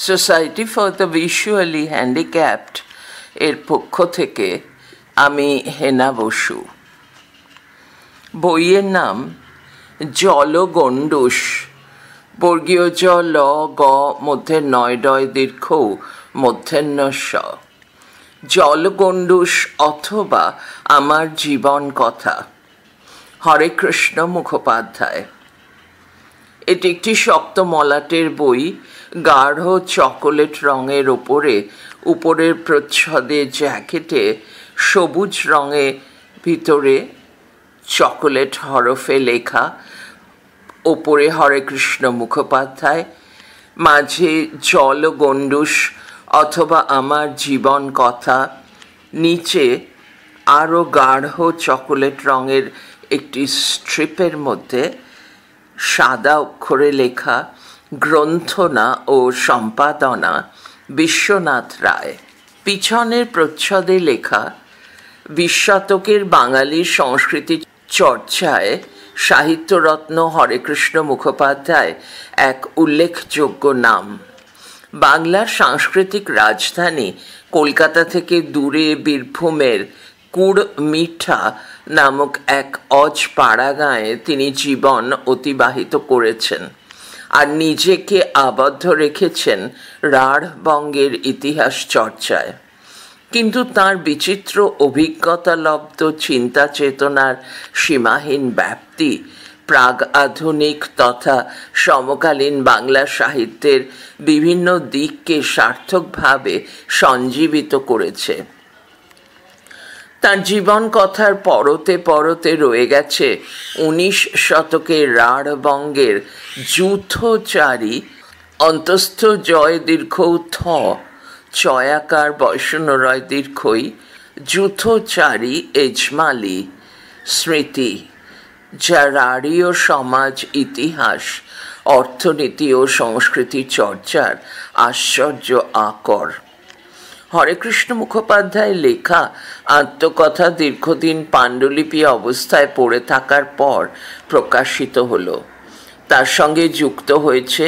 Society for the visually handicapped এর পক্ষ থেকে আমি হেনা বসু। বইয়ের নাম জলগণ্ডূষ, বর্গীয় জ ল গ মধ্যে নয় ডয় দীর্ঘ মধ্যাহ্ন স। জলগণ্ডূষ অথবা আমার জীবন কথা, হরে কৃষ্ণ মুখোপাধ্যায়। এটি একটি শক্ত মলাটের বই, গাঢ় চকোলেট রঙের উপরের প্রচ্ছদে জ্যাকেটে সবুজ রঙে, ভিতরে চকোলেট হরফে লেখা, ওপরে হরে কৃষ্ণ মুখোপাধ্যায়, মাঝে জলগণ্ডূষ অথবা আমার জীবন কথা, নিচে আরও গাঢ় চকোলেট রঙের একটি স্ট্রিপের মধ্যে সাদা অক্ষরে লেখা, গ্রন্থনা ও সম্পাদনা বিশ্বনাথ রায়। পিছনের প্রচ্ছদে লেখা, 20 শতকের বাঙালির সংস্কৃতি চর্চায় সাহিত্যরত্ন হরেকৃষ্ণ মুখোপাধ্যায় এক উল্লেখযোগ্য নাম। বাংলার সাংস্কৃতিক রাজধানী কলকাতা থেকে দূরে বীরভূমের কুড়মিঠা নামক এক অজ পাড়াগাঁয়ে তিনি জীবন অতিবাহিত করেছেন আর নিজেকে আবদ্ধ রেখেছেন রাঢ়বঙ্গের ইতিহাস চর্চায়। কিন্তু তাঁর বিচিত্র অভিজ্ঞতালব্ধ চিন্তা চেতনার সীমাহীন ব্যাপ্তি প্রাগ আধুনিক তথা সমকালীন বাংলা সাহিত্যের বিভিন্ন দিককে সার্থকভাবে সঞ্জীবিত করেছে। তার জীবন কথার পরতে পরতে রয়ে গেছে 19 শতকের রাঢ়বঙ্গের যূথচারী, অন্তস্থ জয় দীর্ঘ থ, চয়াকার বৈষ্ণরয় দীর্ঘই, যূথচারী এজমালি স্মৃতি, যা রাঢ়ীয় সমাজ, ইতিহাস, অর্থনীতি ও সংস্কৃতি চর্চার আশ্চর্য আকর। হরেকৃষ্ণ মুখোপাধ্যায় লেখা আত্মকথা দীর্ঘদিন পাণ্ডুলিপি অবস্থায় পড়ে থাকার পর প্রকাশিত হলো। তার সঙ্গে যুক্ত হয়েছে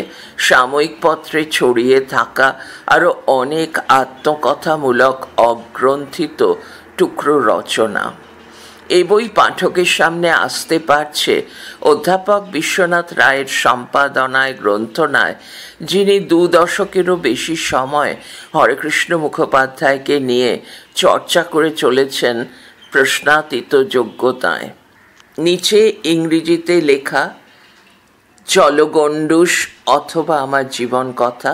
সাময়িক পত্রে ছড়িয়ে থাকা আরও অনেক আত্মকথামূলক অগ্রন্থিত টুকরো রচনা। এই বই পাঠকের সামনে আসতে পারছে অধ্যাপক বিশ্বনাথ রায়ের সম্পাদনায়, গ্রন্থনায়, যিনি 2 দশকেরও বেশি সময় হরেকৃষ্ণ মুখোপাধ্যায়কে নিয়ে চর্চা করে চলেছেন প্রশ্নাতীত যোগ্যতায়। নিচে ইংরেজিতে লেখা জলগণ্ডূষ অথবা আমার জীবন কথা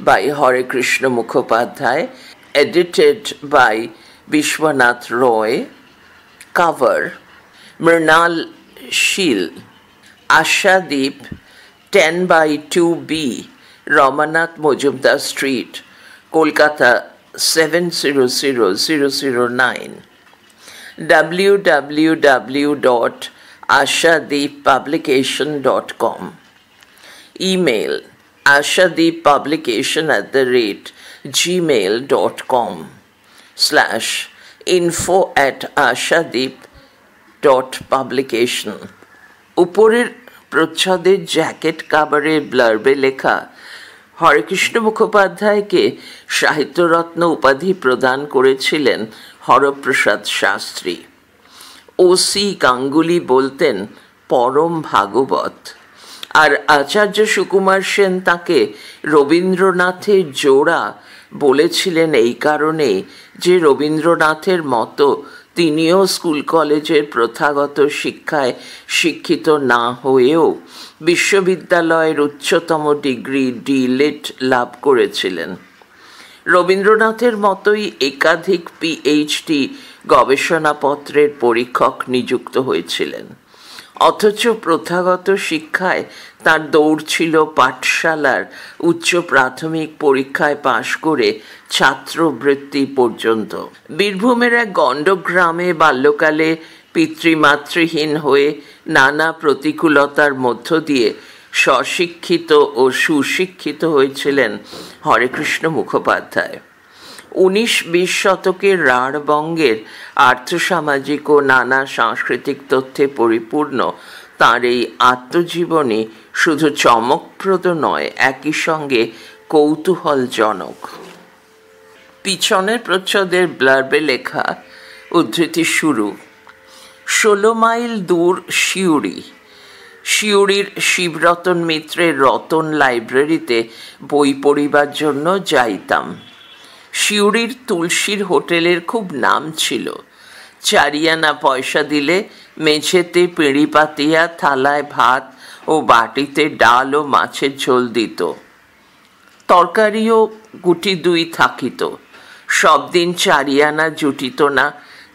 by Harekrishna Mukhopadhyay, edited by Bishwanath Roy. Cover, Mrinal Sheel, Ashadeep, 10/2B, Ramanath Mojumdar Street, Kolkata 700009. www.ashadeeppublication.com. Email ashadeeppublication@ashadeep.publication. উপরের প্রচ্ছদের জ্যাকেট কাভারে ব্লার্বে লেখা, হরেকৃষ্ণ মুখোপাধ্যায়কে সাহিত্যরত্ন উপাধি প্রদান করেছিলেন হরপ্রসাদ শাস্ত্রী। ওসি গাঙ্গুলি বলতেন পরম ভাগবত, আর আচার্য সুকুমার সেন তাকে রবীন্দ্রনাথের জোড়া বলেছিলেন এই কারণে যে রবীন্দ্রনাথের মতো তিনিও স্কুল কলেজের প্রথাগত শিক্ষায় শিক্ষিত না হয়েও বিশ্ববিদ্যালয়ের উচ্চতম ডিগ্রি ডিলিট লাভ করেছিলেন। রবীন্দ্রনাথের মতোই একাধিক পিএইচডি গবেষণাপত্রের পরীক্ষক নিযুক্ত হয়েছিলেন, অথচ প্রথাগত শিক্ষায় তার দৌড় ছিল পাঠশালার উচ্চ প্রাথমিক পরীক্ষায় পাশ করে ছাত্রবৃত্তি পর্যন্ত। বীরভূমের এক গণ্ডগ্রামে বাল্যকালে পিতৃমাতৃহীন হয়ে নানা প্রতিকূলতার মধ্য দিয়ে স্বশিক্ষিত ও সুশিক্ষিত হয়েছিলেন হরেকৃষ্ণ মুখোপাধ্যায়। 19-20 শতকের রাঢ়বঙ্গের আর্থসামাজিক ও নানা সাংস্কৃতিক তথ্যে পরিপূর্ণ তাঁর এই আত্মজীবনী শুধু চমকপ্রদ নয়, একই সঙ্গে কৌতূহলজনক। পিছনের প্রচ্ছদের ব্লার্বে লেখা উদ্ধৃতি শুরু। 16 মাইল দূর সিউড়ির শিবরতন মিত্রের রতন লাইব্রেরিতে বই পড়িবার জন্য যাইতাম। সিউড়ির তুলসীর হোটেলের খুব নাম ছিল। 4 আনা পয়সা দিলে মেঝেতে পিঁড়ি পাতিয়া থালায় ভাত ও বাটিতে ডাল ও মাছের ঝোল দিত। তরকারিও গুটি 2 থাকিত। সব দিন 4 আনা জুটিত না।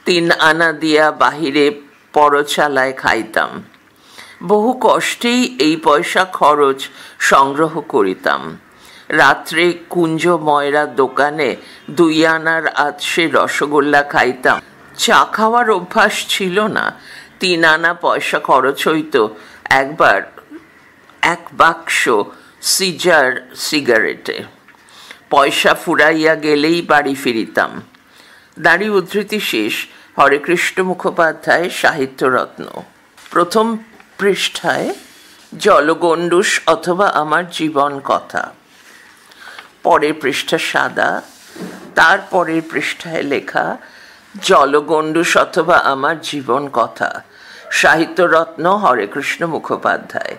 3 আনা দিয়া বাহিরে পরচালায় খাইতাম। বহু কষ্টেই এই পয়সা খরচ সংগ্রহ করিতাম। রাত্রে কুঞ্জ ময়রার দোকানে 2 আনার আধশে রসগোল্লা খাইতাম। চা খাওয়ার অভ্যাস ছিল না। 3 আনা পয়সা খরচ হইত একবার 1 বাক্স সিজার সিগারেটে। পয়সা ফুরাইয়া গেলেই বাড়ি ফিরিতাম। দাঁড়ি উদ্ধৃতি শেষ। হরেকৃষ্ণ মুখোপাধ্যায় সাহিত্যরত্ন। প্রথম পৃষ্ঠায় জলগণ্ডূষ অথবা আমার জীবন কথা। পরের পৃষ্ঠা সাদা। তারপরের পৃষ্ঠায় লেখা জলগণ্ডূষ অথবা আমার জীবন কথা। সাহিত্যরত্ন হরেকৃষ্ণ মুখোপাধ্যায়।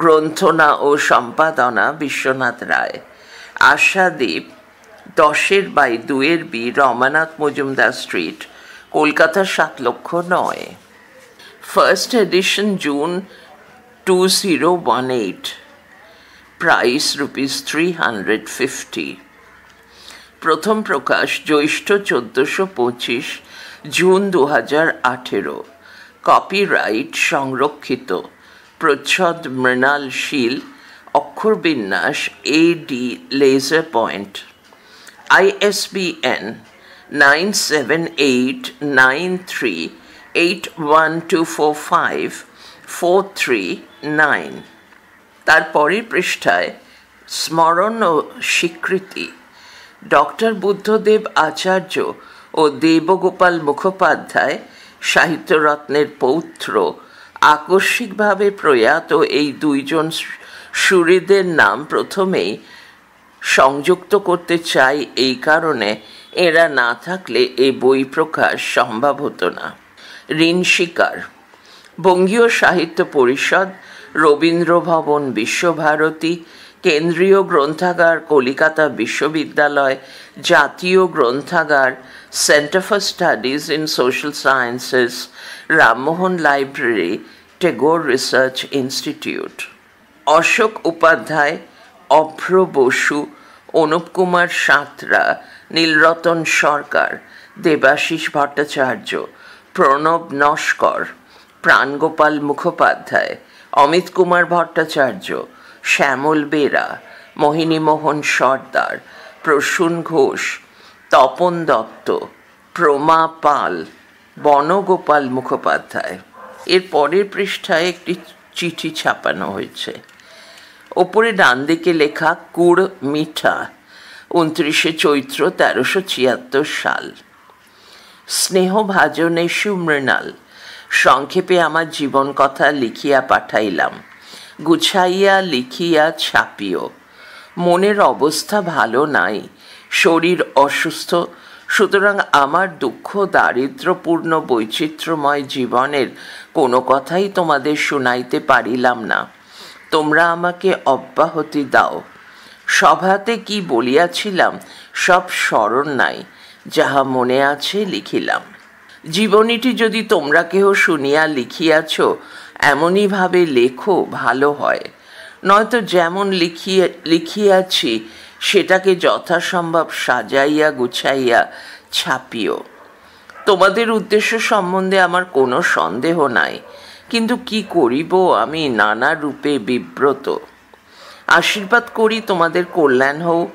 গ্রন্থনা ও সম্পাদনা বিশ্বনাথ রায়। Ashadeep 10/2 Ramanath Majumdar street, Kolkata 7,00,009। First addition June 2018। Price ₹350। প্রথম প্রকাশ জ্যৈষ্ঠ 1425 জুন 2018। কপিরাইট সংরক্ষিত। প্রচ্ছদ মৃণাল শীল। অক্ষরবিন্যাস AD লেজার পয়েন্ট। ISBN 9789381245-439। তারপরের পৃষ্ঠায় স্মরণ ও স্বীকৃতি। ডক্টর বুদ্ধদেব আচার্য ও দেবগোপাল মুখোপাধ্যায় সাহিত্যরত্নের পৌত্র। আকস্মিকভাবে প্রয়াত এই 2 জন সুহৃদের নাম প্রথমেই সংযুক্ত করতে চাই এই কারণে, এরা না থাকলে এই বই প্রকাশ সম্ভব হতো না। ঋণ স্বীকার। বঙ্গীয় সাহিত্য পরিষদ, রবীন্দ্র ভবন, বিশ্বভারতী, কেন্দ্রীয় গ্রন্থাগার, কলিকাতা বিশ্ববিদ্যালয়, জাতীয় গ্রন্থাগার, centre for studies in social sciences, Rammohun library, Tagore research institute. Ashok Upadhyay, Abhra Basu, Anup Kumar Santra, Nilratan Sarkar, Debashis Bhattacharya, Pranab Naskar, Pranagopal Mukhopadhyay, Amit Kumar Bhattacharya, Shyamal Bera, Mohinimohan Sardar, Prasun Ghosh, Tapan Dutta, Prama Pal, Banagopal Mukhopadhyay. এর পরের পৃষ্ঠায় একটি চিঠি ছাপানো হয়েছে। ওপরে ডান দিকে লেখা কুড় মিঠা, 29 চৈত্র 1376 সাল। স্নেহভাজনেষু মৃণাল। সংক্ষেপে আমার জীবন কথা লিখিয়া পাঠাইলাম। গুছাইয়া লিখিয়া ছাপিও। মনের অবস্থা ভালো নাই, শরীর অসুস্থ। সুতরাং আমার দুঃখ দারিদ্র্যপূর্ণ বৈচিত্র্যময় জীবনের কোনো কথাই তোমাদের শুনাইতে পারিলাম না। তোমরা আমাকে অব্যাহতি দাও। সভাতে কি বলিয়াছিলাম সব স্মরণ নাই, যাহা মনে আছে লিখিলাম। জীবনীটি যদি তোমরা কেহ শুনিয়া লিখিয়াছ, এমনইভাবে লেখো ভালো হয়, নয়তো যেমন লিখিয়াছি সেটাকে যথাসম্ভব সাজাইয়া গুছাইয়া ছাপিও। তোমাদের উদ্দেশ্য সম্বন্ধে আমার কোনো সন্দেহ নাই, কিন্তু কি করিব আমি নানা রূপে বিব্রত। আশীর্বাদ করি তোমাদের কল্যাণ হোক।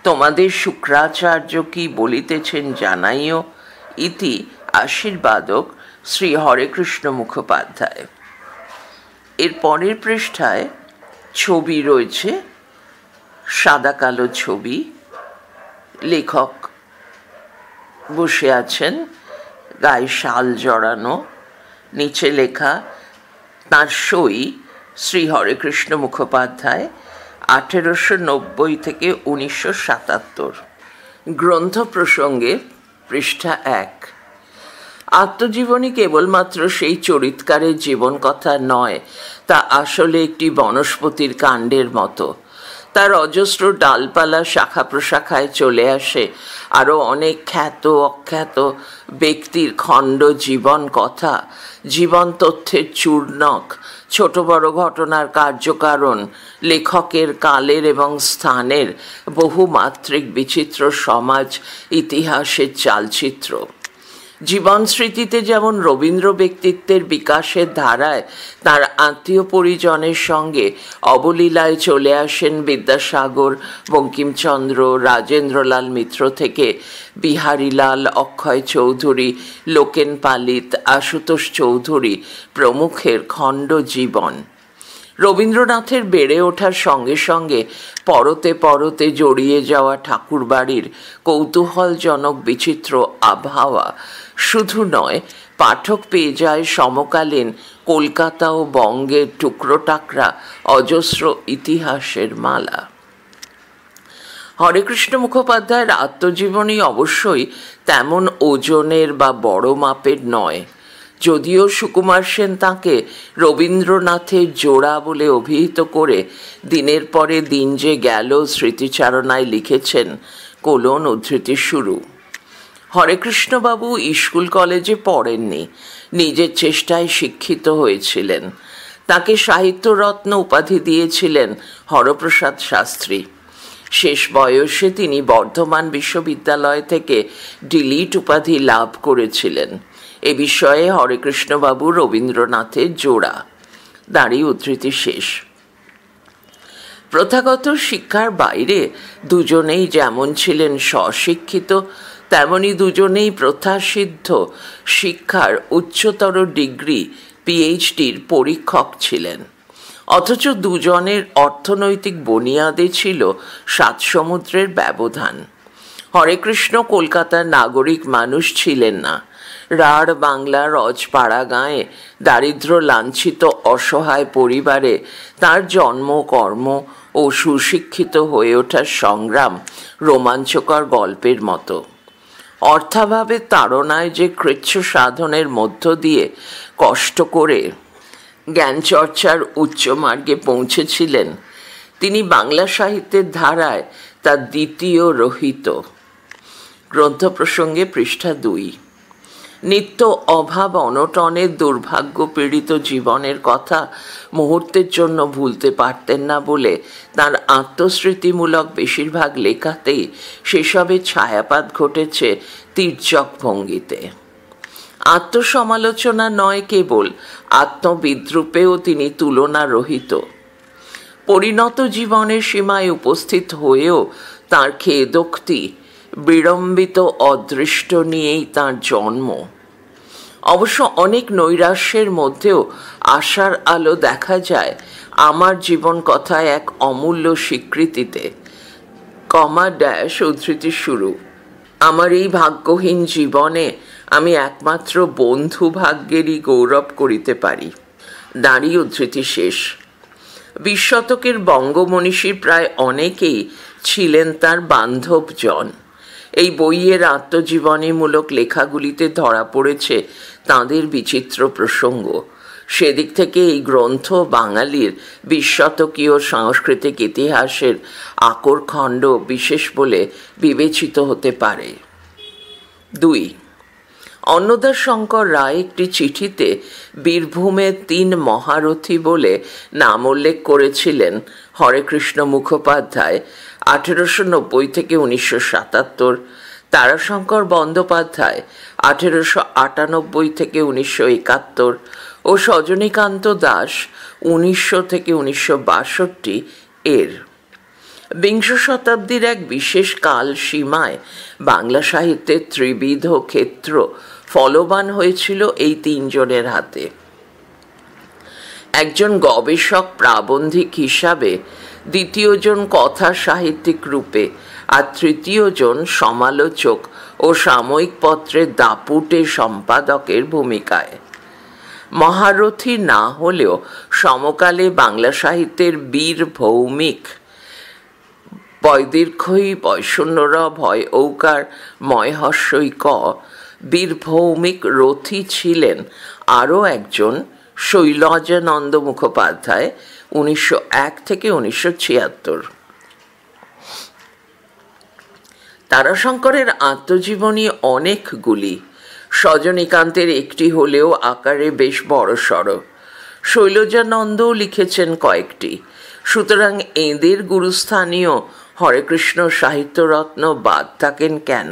তোমাদের শুক্রাচার্য কি বলিতেছেন জানাইও। ইতি আশীর্বাদক শ্রী হরেকৃষ্ণ মুখোপাধ্যায়। এর পরের পৃষ্ঠায় ছবি রয়েছে, সাদা কালো ছবি। লেখক বসে আছেন, গায়ে শাল জড়ানো, নিচে লেখা তাঁর সই শ্রী হরেকৃষ্ণ মুখোপাধ্যায়, 1890 থেকে 1977। গ্রন্থ প্রসঙ্গে পৃষ্ঠা 1। আত্মজীবনী কেবলমাত্র সেই চরিতকারের জীবন কথা নয়, তা আসলে একটি বনস্পতির কাণ্ডের মতো। তার অজস্র ডালপালা শাখা প্রশাখায় চলে আসে আরও অনেক খ্যাত অখ্যাত ব্যক্তির খণ্ড জীবন কথা, জীবন তথ্যের চূর্ণক, ছোট বড় ঘটনার কার্যকারণ, লেখকের কালের এবং স্থানের বহুমাত্রিক বিচিত্র সমাজ ইতিহাসের চালচিত্র। জীবন স্মৃতিতে যেমন রবীন্দ্র ব্যক্তিত্বের বিকাশের ধারায় তার আত্মীয় পরিজনের সঙ্গে অবলীলায় চলে আসেন বিদ্যাসাগর, বঙ্কিমচন্দ্র, রাজেন্দ্রলাল মিত্র থেকে বিহারীলাল, অক্ষয় চৌধুরী, লোকেন পালিত, আশুতোষ চৌধুরী প্রমুখের খণ্ড জীবন। রবীন্দ্রনাথের বেড়ে ওঠার সঙ্গে সঙ্গে পরতে পরতে জড়িয়ে যাওয়া ঠাকুরবাড়ির কৌতূহলজনক বিচিত্র আবহাওয়া শুধু নয়, পাঠক পেয়ে যায় সমকালীন কলকাতা ও বঙ্গের টুকরো টাকরা অজস্র ইতিহাসের মালা। হরেকৃষ্ণ মুখোপাধ্যায়ের আত্মজীবনী অবশ্যই তেমন ওজনের বা বড় মাপের নয়, যদিও সুকুমার সেন তাঁকে রবীন্দ্রনাথের জোড়া বলে অভিহিত করে দিনের পরে দিন যে গেল স্মৃতিচারণায় লিখেছেন: উদ্ধৃতি শুরু। হরেকৃষ্ণবাবু স্কুল কলেজে পড়েননি, নিজের চেষ্টায় শিক্ষিত হয়েছিলেন। তাকে সাহিত্যরত্ন উপাধি দিয়েছিলেন হরপ্রসাদ শাস্ত্রী। শেষ বয়সে তিনি বর্ধমান বিশ্ববিদ্যালয় থেকে ডিলিট উপাধি লাভ করেছিলেন। এ বিষয়ে হরেকৃষ্ণবাবু রবীন্দ্রনাথের জোড়া। উদ্ধৃতি শেষ। প্রথাগত শিক্ষার বাইরে দুজনেই যেমন ছিলেন স্বশিক্ষিত, তেমনি দুজনেই প্রথাসিদ্ধ শিক্ষার উচ্চতর ডিগ্রি পিএইচডির পরীক্ষক ছিলেন। অথচ দুজনের অর্থনৈতিক বুনিয়াদে ছিল 7 সমুদ্রের ব্যবধান। হরেকৃষ্ণ কলকাতার নাগরিক মানুষ ছিলেন না। রাঢ় বাংলার রজপাড়া গাঁয়ে দারিদ্র লাঞ্ছিত অসহায় পরিবারে তার জন্ম, কর্ম ও সুশিক্ষিত হয়ে ওঠার সংগ্রাম রোমাঞ্চকর গল্পের মতো। অর্থাভাবের তাড়নায় যে কৃচ্ছ সাধনের মধ্য দিয়ে কষ্ট করে জ্ঞানচর্চার উচ্চমার্গে পৌঁছেছিলেন, তিনি বাংলা সাহিত্যের ধারায় তার দ্বিতীয় রহিত। গ্রন্থ প্রসঙ্গে পৃষ্ঠা 2। নিত্য অভাব অনটনের দুর্ভাগ্য পীড়িত জীবনের কথা মুহূর্তের জন্য ভুলতে পারতেন না বলে তাঁর আত্মস্মৃতিমূলক বেশিরভাগ লেখাতেই সেসবের ছায়াপাত ঘটেছে তির্যক ভঙ্গিতে। আত্মসমালোচনা নয়, কেবল আত্মবিদ্রূপেও তিনি তুলনা রহিত। পরিণত জীবনের সীমায় উপস্থিত হয়েও তাঁর খেদোক্তি, বিড়ম্বিত অদৃষ্ট নিয়েই তাঁর জন্ম। অবশ্য অনেক নৈরাশ্যের মধ্যেও আশার আলো দেখা যায় আমার জীবন কথায় এক অমূল্য স্বীকৃতিতে। উদ্ধৃতি শুরু। আমার এই ভাগ্যহীন জীবনে আমি একমাত্র বন্ধু ভাগ্যেরই গৌরব করিতে পারি। উদ্ধৃতি শেষ। 20 শতকের বঙ্গমনীষীর প্রায় অনেকেই ছিলেন তার বান্ধবজন। এই বইয়ের আত্মজীবনীমূলক লেখাগুলিতে ধরা পড়েছে তাঁদের বিচিত্র প্রসঙ্গ। সেদিক থেকে এই গ্রন্থ বাঙালির 20 শতকীয় সাংস্কৃতিক ইতিহাসের আকরখণ্ড বিশেষ বলে বিবেচিত হতে পারে। 2. অন্নদাশঙ্কর রায় একটি চিঠিতে বীরভূমের 3 মহারথী বলে নাম উল্লেখ করেছিলেন হরেকৃষ্ণ মুখোপাধ্যায় 1890 থেকে 1977, তারাশঙ্কর বন্দ্যোপাধ্যায় 1898 থেকে 1971 ও সজনীকান্ত দাস 1900 থেকে 1962 এর। বিংশ শতাব্দীর এক বিশেষ কাল সীমায় বাংলা সাহিত্যের ত্রিবিধ ক্ষেত্র ফলবান হয়েছিল এই 3 জনের হাতে। একজন গবেষক প্রাবন্ধিক হিসাবে, দ্বিতীয়জন কথা সাহিত্যিক রূপে, আর তৃতীয়জন সমালোচক ও সাময়িক পত্রের দাপুটে সম্পাদকের ভূমিকায়। মহারথী না হলেও সমকালে বাংলা সাহিত্যের বীর ভৌমিক বৈদীর্ঘই বৈষণ্যর ভয় ঔকার ময়হস্যই ক। বীরভৌমিক রথী ছিলেন আরও একজন, শৈলজানন্দ মুখোপাধ্যায়, 1901 থেকে 1976। তারাশঙ্করের আত্মজীবনী অনেকগুলি, সজনীকান্তের একটি হলেও আকারে বেশ বড়সড়। শৈলজানন্দও লিখেছেন কয়েকটি, সুতরাং এঁদের গুরুস্থানীয় হরেকৃষ্ণ সাহিত্যরত্ন বাদ থাকেন কেন?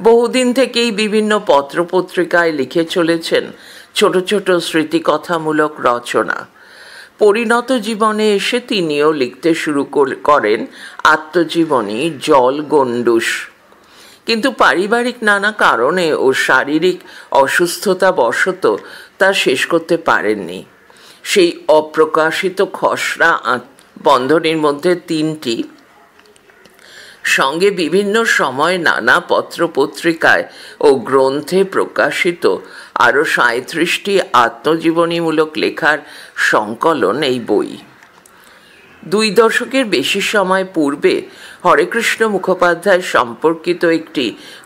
বহুদিন থেকেই বিভিন্ন পত্রপত্রিকায় লিখে চলেছেন ছোট ছোট স্মৃতিকথামূলক রচনা। পরিণত জীবনে এসে তিনিও লিখতে শুরু করেন আত্মজীবনী জল গণ্ডূষ, কিন্তু পারিবারিক নানা কারণে ও শারীরিক অসুস্থতা বশত তা শেষ করতে পারেননি। সেই অপ্রকাশিত খসড়া বন্ধনীর মধ্যে 3টি, সঙ্গে বিভিন্ন সময় নানা পত্রপত্রিকায় ও গ্রন্থে প্রকাশিত আরও 37টি আত্মজীবনীমূলক লেখার সংকলন এই বই। 2 দশকের বেশি সময় পূর্বে হরেকৃষ্ণ মুখোপাধ্যায় সম্পর্কিত একটি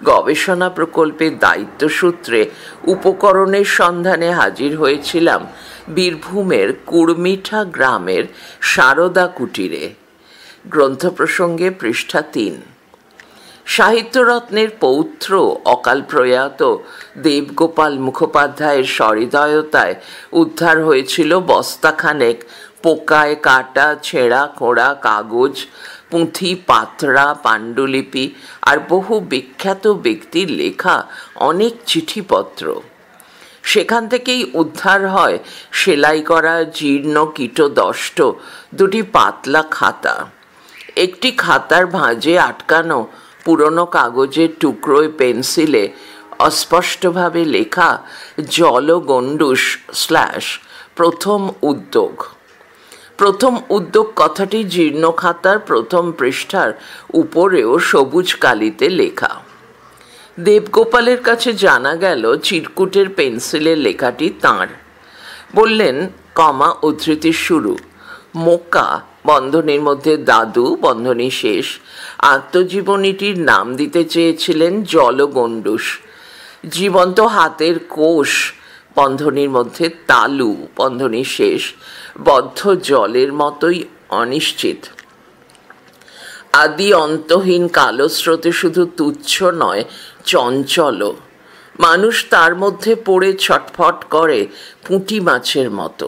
গবেষণা প্রকল্পের দায়িত্বসূত্রে উপকরণের সন্ধানে হাজির হয়েছিলাম বীরভূমের কুড়মিঠা গ্রামের সারদা কুটিরে। গ্রন্থ প্রসঙ্গে পৃষ্ঠা 3। সাহিত্যরত্নের পৌত্র অকাল প্রয়াত দেবগোপাল মুখোপাধ্যায়ের সহৃদয়তায় উদ্ধার হয়েছিল বস্তাখানেক পোকায় কাটা ছেঁড়া খোঁড়া কাগজ, পুঁথি, পাতড়া, পাণ্ডুলিপি আর বহু বিখ্যাত ব্যক্তির লেখা অনেক চিঠিপত্র। সেখান থেকেই উদ্ধার হয় সেলাই করা জীর্ণ কীটদষ্ট 2টি পাতলা খাতা। একটি খাতার ভাঁজে আটকানো পুরনো কাগজের টুকরোয় পেন্সিলে অস্পষ্টভাবে লেখা জল গণ্ডূষ / প্রথম উদ্যোগ। প্রথম উদ্যোগ কথাটি জীর্ণ খাতার প্রথম পৃষ্ঠার উপরেও সবুজ কালিতে লেখা। দেবগোপালের কাছে জানা গেল চিরকুটের পেন্সিলের লেখাটি তাঁর। বললেন, কমা উদ্ধৃতির শুরু, মোকা বন্ধনীর মধ্যে দাদু বন্ধনী শেষ, আত্মজীবনীটির নাম দিতে চেয়েছিলেন জলগণ্ডূষ। জীবন্ত হাতের কোষ বন্ধনীর মধ্যে তালু বন্ধনী শেষ, বদ্ধ জলের মতোই অনিশ্চিত। আদি অন্তহীন কালো স্রোতে শুধু তুচ্ছ নয়, চঞ্চল। মানুষ তার মধ্যে পড়ে ছটফট করে পুঁটি মাছের মতো।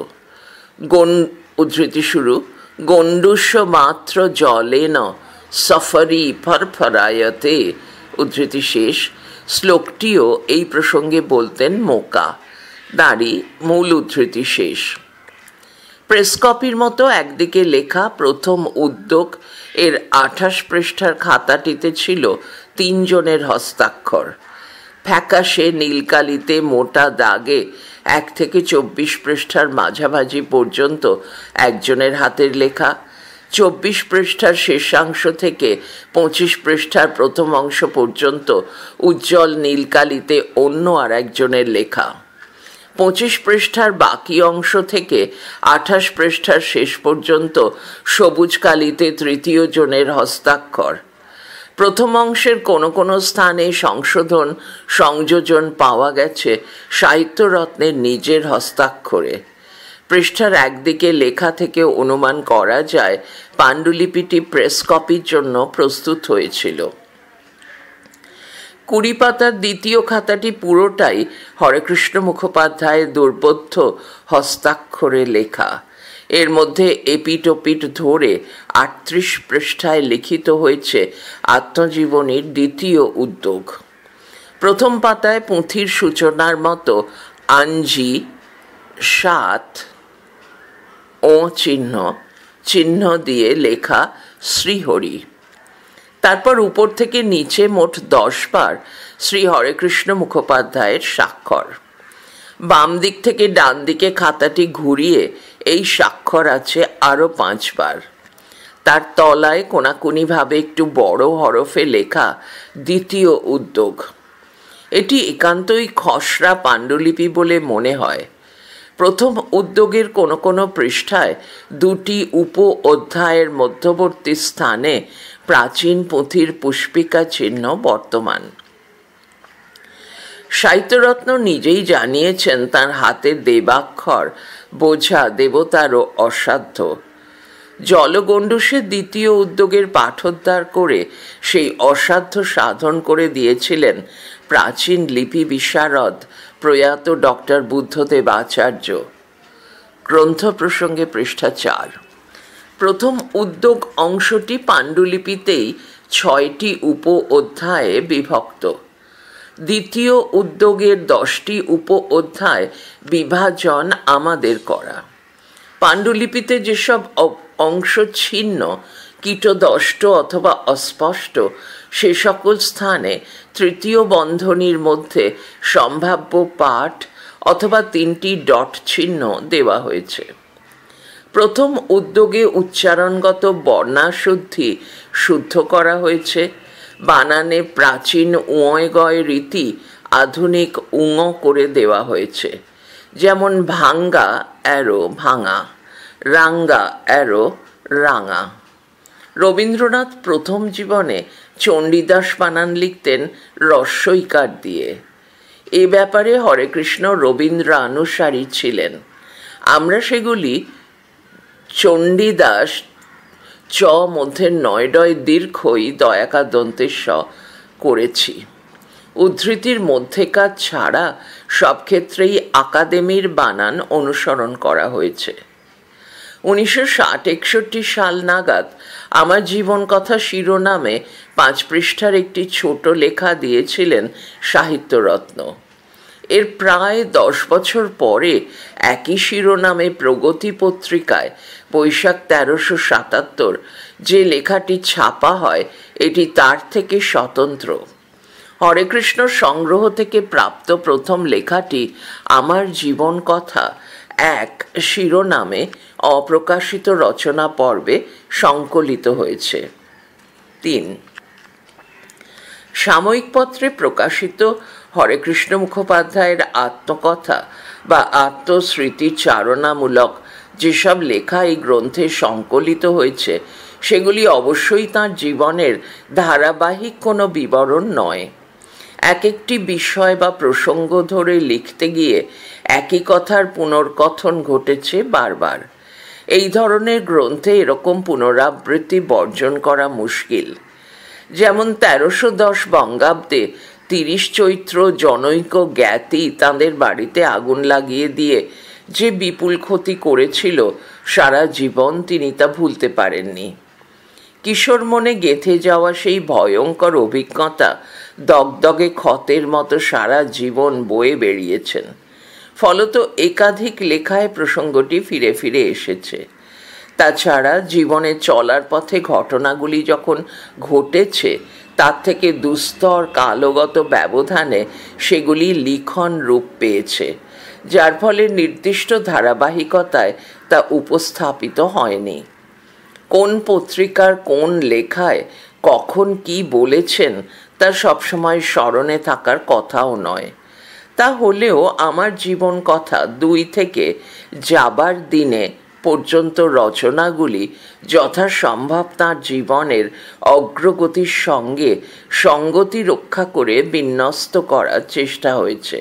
উদ্ধৃতি শুরু, গণ্ডূষ মাত্র জলেন সফরি ফরফরায়তে, উদ্ধৃতি শেষ। শ্লোকটিও এই প্রসঙ্গে বলতেন মোকা। দাঁড়ি মূল উদ্ধৃতি শেষ। প্রেস কপির মতো একদিকে লেখা প্রথম উদ্যোগ এর 28 পৃষ্ঠার খাতাটিতে ছিল 3 জনের হস্তাক্ষর। ফ্যাকাশে নীলকালিতে মোটা দাগে 1 থেকে 24 পৃষ্ঠার মাঝামাঝি পর্যন্ত একজনের হাতের লেখা, 24 পৃষ্ঠার শেষাংশ থেকে 25 পৃষ্ঠার প্রথম অংশ পর্যন্ত উজ্জ্বল নীলকালিতে অন্য আর একজনের লেখা, 25 পৃষ্ঠার বাকি অংশ থেকে 28 পৃষ্ঠার শেষ পর্যন্ত সবুজ কালিতে তৃতীয় জনের হস্তাক্ষর। প্রথম অংশের কোনো কোনো স্থানে সংশোধন সংযোজন পাওয়া গেছে সাহিত্যরত্নের নিজের হস্তাক্ষরে। পৃষ্ঠার একদিকে লেখা থেকে অনুমান করা যায় পাণ্ডুলিপিটি প্রেস কপির জন্য প্রস্তুত হয়েছিল। 20 পাতার দ্বিতীয় খাতাটি পুরোটাই হরেকৃষ্ণ মুখোপাধ্যায়ের দুর্বোধ্য হস্তাক্ষরে লেখা। এর মধ্যে এপিটোপিট ধরে 38 পৃষ্ঠায় লিখিত হয়েছে আত্মজীবনীর দ্বিতীয় উদ্যোগ। প্রথম পাতায় পুঁথির সূচনার মতো আঞ্জি 7 ও চিহ্ন দিয়ে লেখা শ্রীহরি। তারপর উপর থেকে নিচে মোট 10 বার শ্রী হরেকৃষ্ণ মুখোপাধ্যায়ের স্বাক্ষর। বাম দিক থেকে ডান দিকে খাতাটি ঘুরিয়ে এই স্বাক্ষর আছে আরও 5 বার। তার তলায় কোনাকুনিভাবে একটু বড় হরফে লেখা দ্বিতীয় উদ্যোগ। এটি একান্তই খসড়া পাণ্ডুলিপি বলে মনে হয়। প্রথম উদ্যোগের কোনো কোনো পৃষ্ঠায় দুটি উপ অধ্যায়ের মধ্যবর্তী স্থানে প্রাচীন পুঁথির পুষ্পিকা চিহ্ন বর্তমান। সাহিত্যরত্ন নিজেই জানিয়েছেন তাঁর হাতের দেবাক্ষর বোঝা দেবতারও অসাধ্য। জলগণ্ডূষের দ্বিতীয় উদ্যোগের পাঠোদ্ধার করে সেই অসাধ্য সাধন করে দিয়েছিলেন প্রাচীন লিপি বিশারদ প্রয়াত ডক্টর বুদ্ধদেব আচার্য। গ্রন্থ প্রসঙ্গে পৃষ্ঠা 4। প্রথম উদ্যোগ অংশটি পাণ্ডুলিপিতেই 6টি উপ অধ্যায়ে বিভক্ত। দ্বিতীয় উদ্যোগের 10টি উপ অধ্যায় বিভাজন আমাদের করা। পাণ্ডুলিপিতে যেসব অংশ ছিন্ন, কীটদষ্ট অথবা অস্পষ্ট, সে সকল স্থানে তৃতীয় বন্ধনীর মধ্যে সম্ভাব্য পাঠ অথবা 3টি ডট চিহ্ন দেওয়া হয়েছে। প্রথম উদ্যোগে উচ্চারণগত বর্ণাশুদ্ধি শুদ্ধ করা হয়েছে। বানানে প্রাচীন উঁয়গয় রীতি আধুনিক উঙ করে দেওয়া হয়েছে। যেমন ভাঙ্গা অ্যারো ভাঙা, রাঙ্গা অ্যারো রাঙা। রবীন্দ্রনাথ প্রথম জীবনে চণ্ডীদাস বানান লিখতেন রস্বইকার দিয়ে। এ ব্যাপারে হরেকৃষ্ণ রবীন্দ্রানুসারী ছিলেন। আমরা সেগুলি চণ্ডীদাস চ মধ্যে 9 দীর্ঘই দয়াকার দন্তের স করেছি। উদ্ধৃতির মধ্যেকার ছাড়া সব ক্ষেত্রেই আকাদেমির বানান অনুসরণ করা হয়েছে। 1960-61 সাল নাগাদ আমার জীবন কথা শিরোনামে 5 পৃষ্ঠার একটি ছোট লেখা দিয়েছিলেন সাহিত্যরত্ন। এর প্রায় 10 বছর পরে একই শিরোনামে প্রগতি পত্রিকায় বৈশাখ 1377 যে লেখাটি ছাপা হয়, এটি তার থেকে স্বতন্ত্র। হরেকৃষ্ণ সংগ্রহ থেকে প্রাপ্ত প্রথম লেখাটি আমার জীবন কথা 1 শিরোনামে অপ্রকাশিত রচনা পর্বে সংকলিত হয়েছে। 3 সাময়িকপত্রে প্রকাশিত হরেকৃষ্ণ মুখোপাধ্যায়ের আত্মকথা বা আত্মস্মৃতিচারণামূলক যেসব লেখা এই গ্রন্থে সংকলিত হয়েছে, সেগুলি অবশ্যই তাঁর জীবনের ধারাবাহিক কোনো বিবরণ নয়। এক একটি বিষয় বা প্রসঙ্গ ধরে লিখতে গিয়ে একই কথার পুনর্কথন ঘটেছে বারবার। এই ধরনের গ্রন্থে এরকম পুনরাবৃত্তি বর্জন করা মুশকিল। যেমন 1310 বঙ্গাব্দে 30 চৈত্র জনৈক জ্ঞাতি তাঁদের বাড়িতে আগুন লাগিয়ে দিয়ে যে বিপুল ক্ষতি করেছিল, সারা জীবন তিনি তা ভুলতে পারেননি। কিশোর মনে গেঁথে যাওয়া সেই ভয়ঙ্কর অভিজ্ঞতা দগদগে ক্ষতের মতো সারা জীবন বয়ে বেরিয়েছেন। ফলত একাধিক লেখায় প্রসঙ্গটি ফিরে ফিরে এসেছে। তাছাড়া জীবনে চলার পথে ঘটনাগুলি যখন ঘটেছে, তার থেকে দুস্তর কালগত ব্যবধানে সেগুলি লিখন রূপ পেয়েছে, যার ফলে নির্দিষ্ট ধারাবাহিকতায় তা উপস্থাপিত হয়নি। কোন পত্রিকার কোন লেখায় কখন কি বলেছেন তা সবসময় স্মরণে থাকার কথাও নয়। তা হলেও আমার জীবন কথা 2 থেকে যাবার দিনে পর্যন্ত রচনাগুলি যথাসম্ভব তাঁর জীবনের অগ্রগতির সঙ্গে সঙ্গতি রক্ষা করে বিন্যস্ত করার চেষ্টা হয়েছে।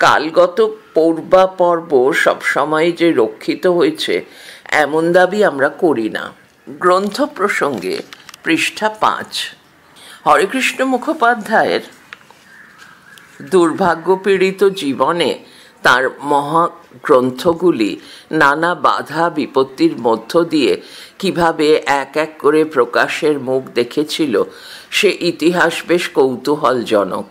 কালগত পূর্বাপর্ব সবসময় যে রক্ষিত হয়েছে এমন দাবি আমরা করি না। গ্রন্থ প্রসঙ্গে পৃষ্ঠা 5। হরেকৃষ্ণ মুখোপাধ্যায়ের দুর্ভাগ্যপীড়িত জীবনে তার মহাগ্রন্থগুলি নানা বাধা বিপত্তির মধ্য দিয়ে কিভাবে এক এক করে প্রকাশের মুখ দেখেছিল, সে ইতিহাস বেশ কৌতূহলজনক।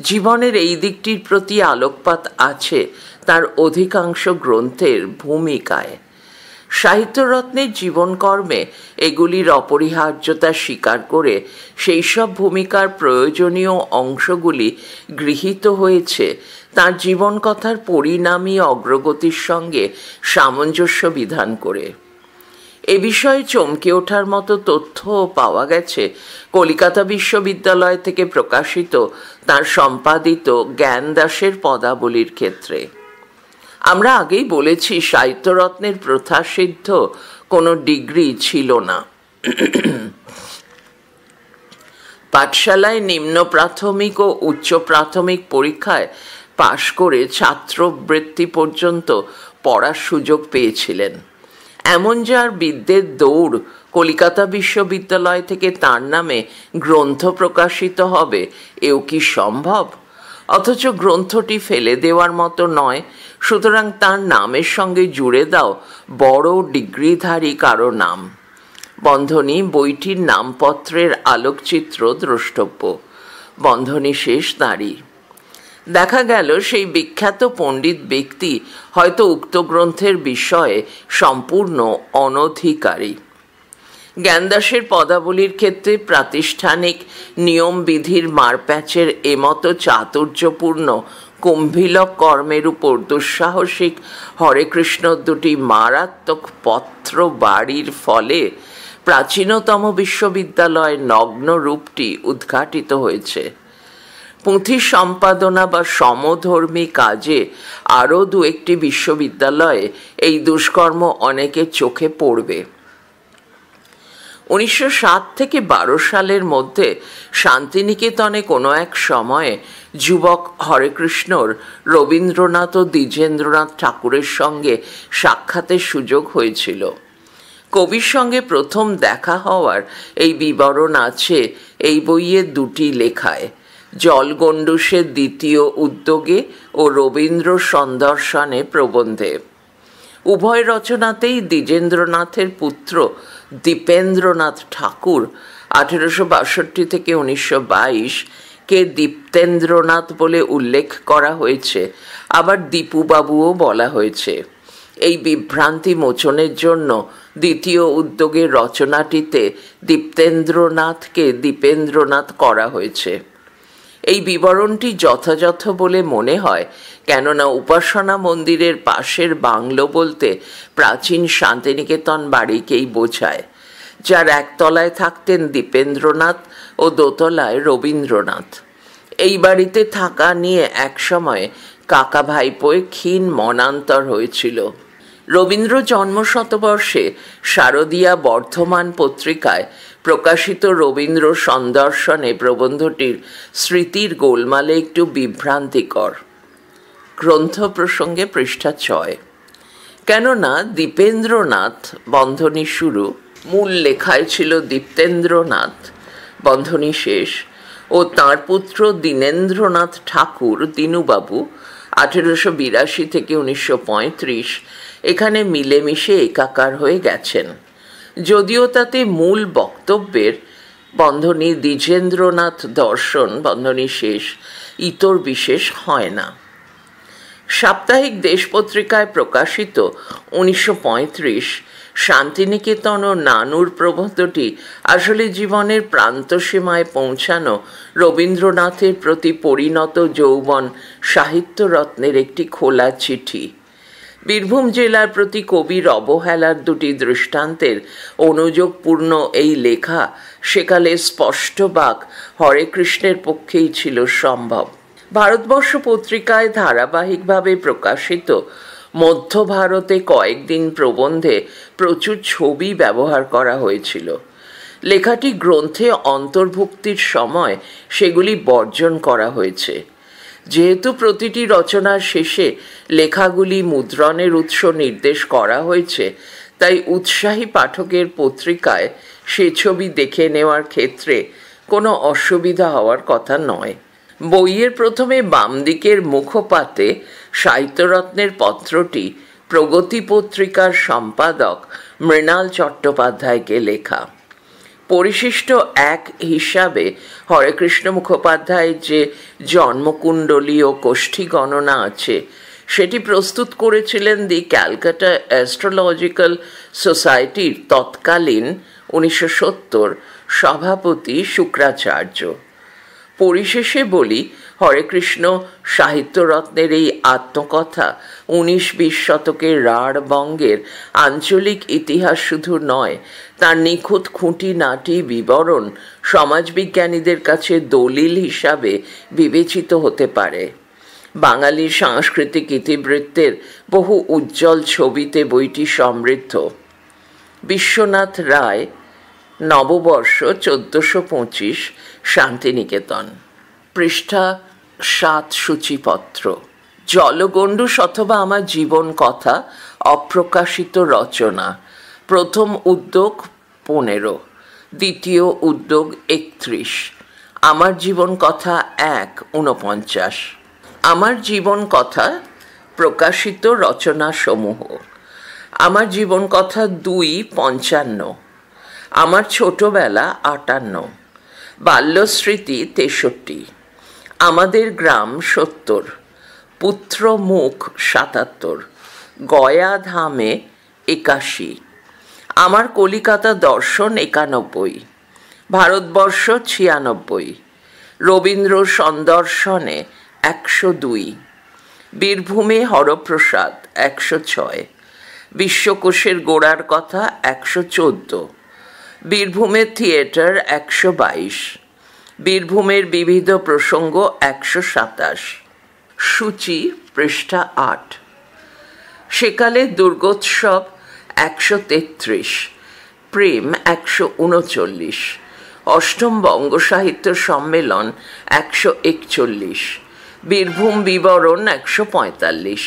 জীবনের এই দিকটির প্রতি আলোকপাত আছে তার অধিকাংশ গ্রন্থের ভূমিকায়। সাহিত্যরত্নের জীবনকর্মে এগুলির অপরিহার্যতা স্বীকার করে সেই সব ভূমিকার প্রয়োজনীয় অংশগুলি গৃহীত হয়েছে তাঁর জীবনকথার পরিণামী অগ্রগতির সঙ্গে সামঞ্জস্য বিধান করে। এ বিষয়ে চমকে ওঠার মতো তথ্যও পাওয়া গেছে কলিকাতা বিশ্ববিদ্যালয় থেকে প্রকাশিত তাঁর সম্পাদিত জ্ঞানদাসের পদাবলীর ক্ষেত্রে। আমরা আগেই বলেছি সাহিত্যরত্নের প্রথাসিদ্ধ কোনো ডিগ্রি ছিল না। পাঠশালায় নিম্ন প্রাথমিক ও উচ্চ প্রাথমিক পরীক্ষায় পাশ করে ছাত্রবৃত্তি পর্যন্ত পড়ার সুযোগ পেয়েছিলেন। এমন যার বিদ্যের দৌড়, কলিকাতা বিশ্ববিদ্যালয় থেকে তার নামে গ্রন্থ প্রকাশিত হবে, এও কি সম্ভব? অথচ গ্রন্থটি ফেলে দেওয়ার মতো নয়, সুতরাং তার নামের সঙ্গে জুড়ে দাও বড় ডিগ্রিধারী কারো নাম। বন্ধনী বইটির নামপত্রের আলোকচিত্র দ্রষ্টব্য। বন্ধনী শেষ দাঁড়ি। দেখা গেল সেই বিখ্যাত পণ্ডিত ব্যক্তি হয়তো উক্ত গ্রন্থের বিষয়ে সম্পূর্ণ অনধিকারী। জ্ঞানদাসের পদাবলীর ক্ষেত্রে প্রাতিষ্ঠানিক নিয়মবিধির মারপ্যাচের এমতো চাতুর্যপূর্ণ কুম্ভিলক কর্মের উপর দুঃসাহসিক হরেকৃষ্ণ দুটি মারাত্মক পত্র বাড়ির ফলে প্রাচীনতম বিশ্ববিদ্যালয়ের নগ্ন রূপটি উদ্ঘাটিত হয়েছে। পুঁথি সম্পাদনা বা সমধর্মী কাজে আরও দু একটি বিশ্ববিদ্যালয়ে এই দুষ্কর্ম অনেকের চোখে পড়বে। 1907 থেকে 12 সালের মধ্যে শান্তিনিকেতনে কোনো এক সময়ে যুবক হরেকৃষ্ণর রবীন্দ্রনাথ ও দ্বিজেন্দ্রনাথ ঠাকুরের সঙ্গে সাক্ষাতের সুযোগ হয়েছিল। কবির সঙ্গে প্রথম দেখা হওয়ার এই বিবরণ আছে এই বইয়ের দুটি লেখায়, জলগণ্ডূষের দ্বিতীয় উদ্যোগে ও রবীন্দ্র সন্দর্শনে প্রবন্ধে। উভয় রচনাতেই দ্বিজেন্দ্রনাথের পুত্র দীপেন্দ্রনাথ ঠাকুর 1862 থেকে 1922 কে দীপ্তেন্দ্রনাথ বলে উল্লেখ করা হয়েছে, আবার দীপুবাবুও বলা হয়েছে। এই বিভ্রান্তি মোচনের জন্য দ্বিতীয় উদ্যোগের রচনাটিতে দীপ্তেন্দ্রনাথকে দীপেন্দ্রনাথ করা হয়েছে। এই বিবরণটি যথাযথ বলে মনে হয়, কেননা উপাসনা মন্দিরের পাশের বাংলো বলতে প্রাচীন শান্তিনিকেতন বাড়িকেই বোঝায়, যার একতলায় থাকতেন দীপেন্দ্রনাথ ও দোতলায় রবীন্দ্রনাথ। এই বাড়িতে থাকা নিয়ে একসময় কাকা ভাইপোয় ক্ষীণ মনান্তর হয়েছিল। রবীন্দ্র জন্মশতবর্ষে শারদীয়া বর্ধমান পত্রিকায় প্রকাশিত রবীন্দ্র সন্দর্শনে প্রবন্ধটির স্মৃতির গোলমালে একটু বিভ্রান্তিকর। গ্রন্থ প্রসঙ্গে পৃষ্ঠা 6। কেননা দীপেন্দ্রনাথ বন্ধনী শুরু, মূল লেখায় ছিল দীপ্তেন্দ্রনাথ বন্ধনী শেষ, ও তাঁর পুত্র দীনেন্দ্রনাথ ঠাকুর দীনুবাবু 1882 থেকে 1935 এখানে মিলেমিশে একাকার হয়ে গেছেন, যদিও তাতে মূল বক্তব্যের বন্ধনী দ্বিজেন্দ্রনাথ দর্শন বন্ধনী শেষ ইতর বিশেষ হয় না। সাপ্তাহিক দেশ পত্রিকায় প্রকাশিত 1935 শান্তিনিকেতন ও নানুর প্রবন্ধটি আসলে জীবনের প্রান্তসীমায় পৌঁছানো রবীন্দ্রনাথের প্রতি পরিণত যৌবন সাহিত্যরত্নের একটি খোলা চিঠি। বীরভূম জেলার প্রতি কবির অবহেলার দুটি দৃষ্টান্তের অনুযোগপূর্ণ এই লেখা সেকালে স্পষ্টবাক হরেকৃষ্ণের পক্ষেই ছিল সম্ভব। ভারতবর্ষ পত্রিকায় ধারাবাহিকভাবে প্রকাশিত মধ্য ভারতে কয়েকদিন প্রবন্ধে প্রচুর ছবি ব্যবহার করা হয়েছিল। লেখাটি গ্রন্থে অন্তর্ভুক্তির সময় সেগুলি বর্জন করা হয়েছে। যেহেতু প্রতিটি রচনার শেষে লেখাগুলি মুদ্রণের উৎস নির্দেশ করা হয়েছে, তাই উৎসাহী পাঠকের পত্রিকায় সে ছবি দেখে নেওয়ার ক্ষেত্রে কোনো অসুবিধা হওয়ার কথা নয়। বইয়ের প্রথমে বাম দিকের মুখপাতে সাহিত্যরত্নের পত্রটি প্রগতি পত্রিকার সম্পাদক মৃণাল চট্টোপাধ্যায়কে লেখা। পরিশিষ্ট এক হিসাবে হরেকৃষ্ণ মুখোপাধ্যায়ের যে জন্মকুণ্ডলী ও কোষ্ঠী গণনা আছে সেটি প্রস্তুত করেছিলেন দি ক্যালকাটা অ্যাস্ট্রোলজিক্যাল সোসাইটির তৎকালীন 1970 সভাপতি শুক্রাচার্য। পরিশেষে বলি, হরেকৃষ্ণ সাহিত্যরত্নের এই আত্মকথা 19-20 শতকের রাঢ়বঙ্গের আঞ্চলিক ইতিহাস শুধু নয়, তার নিখুঁত খুঁটিনাটি বিবরণ সমাজবিজ্ঞানীদের কাছে দলিল হিসাবে বিবেচিত হতে পারে। বাঙালির সাংস্কৃতিক ইতিবৃত্তের বহু উজ্জ্বল ছবিতে বইটি সমৃদ্ধ। বিশ্বনাথ রায়, নববর্ষ 1425, শান্তিনিকেতন। পৃষ্ঠা 7, সূচিপত্র। জলগণ্ডূষ অথবা আমার জীবন কথা, অপ্রকাশিত রচনা। প্রথম উদ্যোগ 15, দ্বিতীয় উদ্যোগ 31। আমার জীবন কথা 1, 49। আমার জীবন কথা প্রকাশিত রচনা সমূহ। আমার জীবন কথা 2, 55। আমার ছোটবেলা 58। বাল্যস্মৃতি 63। আমাদের গ্রাম 70। পুত্র মুখ 77। গয়া ধামে 81। আমার কলিকাতা দর্শন 91। ভারতবর্ষ 96। রবীন্দ্র সন্দর্শনে 102। বীরভূমে হরপ্রসাদ 106। বিশ্বকোষের গোড়ার কথা 114। বীরভূমের থিয়েটার 122। বীরভূমের বিবিধ প্রসঙ্গ 127। সূচি, পৃষ্ঠা 8। সেকালে দুর্গোৎসব 133। প্রেম 139। অষ্টম বঙ্গ সাহিত্য সম্মেলন 141। বীরভূম বিবরণ 145।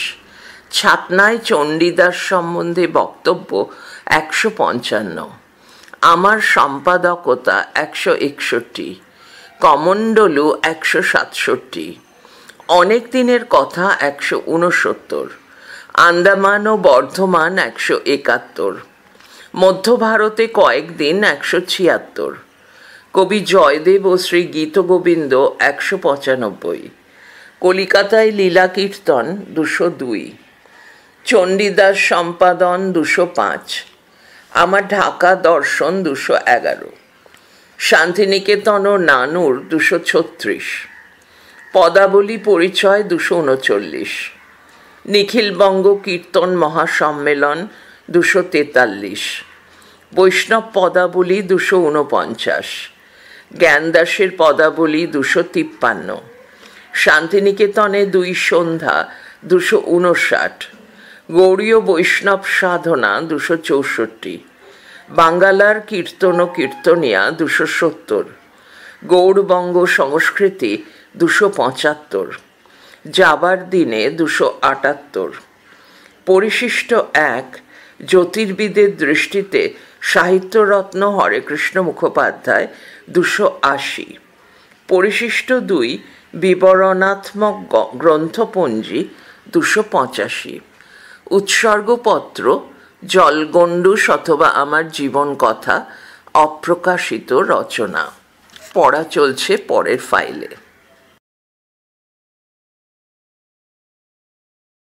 ছাতনায় চণ্ডীদাস সম্বন্ধে বক্তব্য 155। আমার সম্পাদকতা 161। কমণ্ডলু 167। অনেক দিনের কথা 169। আন্দামান ও বর্ধমান 171। মধ্য ভারতে কয়েকদিন 176। কবি জয়দেব ও শ্রী গীতগোবিন্দ 195। কলিকাতায় লীলা কীর্তন 202। চণ্ডীদাস সম্পাদন 205। আমার ঢাকা দর্শন 211। শান্তিনিকেতন ও নানুর 236। পদাবলী পরিচয় 239। নিখিলবঙ্গ কীর্তন মহাসম্মেলন 243। বৈষ্ণব পদাবলী 249। জ্ঞানদাসের পদাবলী 253। শান্তিনিকেতনে 2 সন্ধ্যা 259। গৌড়ীয় বৈষ্ণব সাধনা 264। বাঙ্গালার কীর্তন ও কীর্তনিয়া 270। গৌড়বঙ্গ সংস্কৃতি 275। যাবার দিনে 278। পরিশিষ্ট 1, জ্যোতির্বিদের দৃষ্টিতে সাহিত্যরত্ন হরেকৃষ্ণ মুখোপাধ্যায় 280। পরিশিষ্ট 2, বিবরণাত্মক গ্রন্থপঞ্জি 285। উৎসর্গপত্র জলগণ্ডূষ অথবা আমার জীবন কথা, অপ্রকাশিত রচনা। পড়া চলছে পরের ফাইলে।